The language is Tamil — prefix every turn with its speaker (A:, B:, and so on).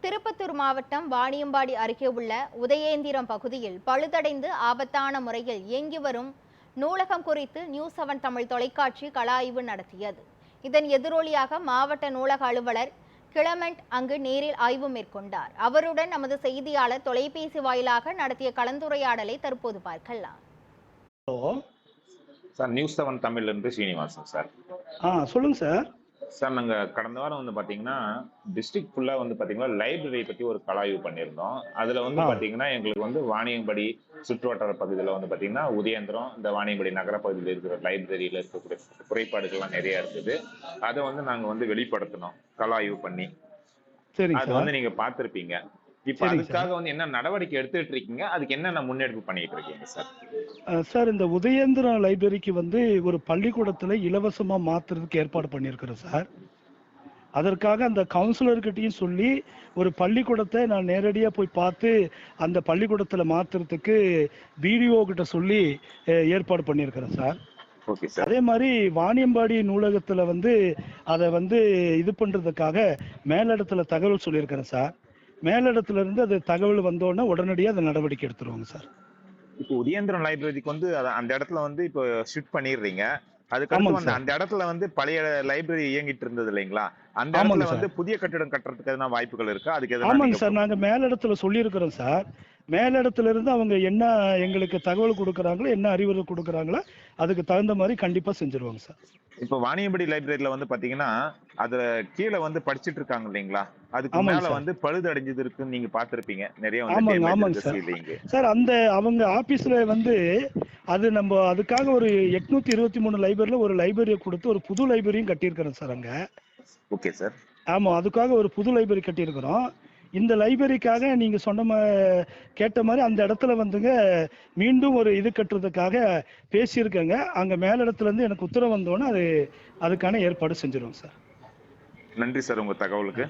A: திருப்பத்தூர் மாவட்டம் வாணியம்பாடி அருகே உள்ள உதயேந்திரம் பகுதியில் பழுதடைந்து ஆபத்தான முறையில் இயங்கி வரும் நூலகம் குறித்து நியூஸ் 7 தமிழ் தொலைக்காட்சி கள ஆய்வு நடத்தியது. இதன் எதிரொலியாக மாவட்ட நூலக அலுவலர் கிளமெண்ட் அங்கு நேரில் ஆய்வு மேற்கொண்டார். அவருடன் நமது செய்தியாளர் தொலைபேசி வாயிலாக நடத்திய கலந்துரையாடலை தற்போது பார்க்கலாம்.
B: சார், நியூஸ் 7 தமிழ்ல இருந்து ஸ்ரீனிவாசன் சார்.
C: சொல்லுங்க சார்.
B: சார், நாங்க கடந்த வாரம் பாத்தீங்கன்னா டிஸ்ட்ரிக்ட் ஃபுல்லா பாத்தீங்கன்னா லைப்ரரி பத்தி ஒரு கலாய்வு பண்ணியிருந்தோம். அதுல பாத்தீங்கன்னா எங்களுக்கு வாணியம்படி சுற்றுவட்டார பகுதியில பாத்தீங்கன்னா உதயந்திரம், இந்த வாணியம்படி நகர பகுதியில் இருக்கிற லைப்ரரியில இருக்கக்கூடிய குறைபாடுகள்லாம் நிறைய இருக்குது. அதை நாங்க வெளிப்படுத்தணும் கலாய்வு பண்ணி. அது நீங்க பார்த்திருப்பீங்க. இப்ப அதுக்காக என்ன நடவடிக்கை எடுத்துட்டு இருக்கீங்க? அதுக்கு என்னென்ன முன்னெடுப்பு பண்ணிட்டு இருக்கீங்க சார்?
C: சார், இந்த உதயேந்திரம் லைப்ரரிக்கு ஒரு பள்ளிக்கூடத்துல இலவசமா மாத்துறதுக்கு ஏற்பாடு பண்ணியிருக்கிறேன் சார். அதற்காக அந்த கவுன்சிலர்கிட்டையும் சொல்லி ஒரு பள்ளிக்கூடத்தை நான் நேரடியா போய் பார்த்து அந்த பள்ளிக்கூடத்துல மாத்துறதுக்கு பிடிஓ கிட்ட சொல்லி ஏற்பாடு பண்ணியிருக்கிறேன் சார். அதே மாதிரி வாணியம்பாடி நூலகத்துல அதை இது பண்றதுக்காக மேலிடத்துல தகவல் சொல்லியிருக்கிறேன் சார். மேலிடத்துல இருந்து அது தகவல் வந்தோடனே உடனடியாக அதை நடவடிக்கை எடுத்துருவாங்க சார்.
B: இப்போ உதயேந்திரம் லைப்ரரிக்கு அந்த இடத்துல இப்போ ஷிஃப்ட் பண்ணிடுறீங்க. அதுக்கு அந்த இடத்துல பழைய லைப்ரரி இயங்கிட்டு இருந்தது இல்லைங்களா? அந்த இடத்துல புதிய கட்டிடம் கட்டுறதுக்கு எதனா வாய்ப்புகள் இருக்கா? அதுக்கு
C: ஆமாங்க சார், நாங்க மேலிடத்துல சொல்லியிருக்கிறோம் சார். மேலிடத்துல இருந்து அவங்க என்ன எங்களுக்கு தகவல் கொடுக்குறாங்களோ, என்ன அறிவுரை கொடுக்குறாங்களோ அதுக்கு தகுந்த மாதிரி கண்டிப்பா செஞ்சிருவாங்க சார்.
B: இப்ப வாணியம்படி லைப்ரரியில பாத்தீங்கன்னா அதுல கீழே படிச்சிட்டு இருக்காங்க இல்லைங்களா? அதுக்கு மேல பழுது அடைஞ்சது இருக்குன்னு நீங்க பாத்திருப்பீங்க நிறைய.
C: ஆமாங்க சார். அந்த அவங்க ஆபீஸ்ல அது நம்ம அதுக்காக ஒரு 823 லைப்ரரியில ஒரு லைப்ரரியை கொடுத்து ஒரு புது லைப்ரரியும் கட்டியிருக்கிறோம் சார் அங்க.
B: Okay sir.
C: ஆமா, அதுக்காக ஒரு புது லைப்ரரி கட்டியிருக்கிறோம். இந்த லைப்ரரிக்காக நீங்க சொன்ன கேட்ட மாதிரி அந்த இடத்துல மீண்டும் ஒரு இது கட்டுறதுக்காக பேசியிருக்கேங்க. அங்க மேலிடத்துல இருந்து எனக்கு உத்தரவு வந்தோன்னே அதுக்கான ஏற்பாடு செஞ்சிருவோம் சார்.
B: நன்றி சார் உங்க தகவலுக்கு.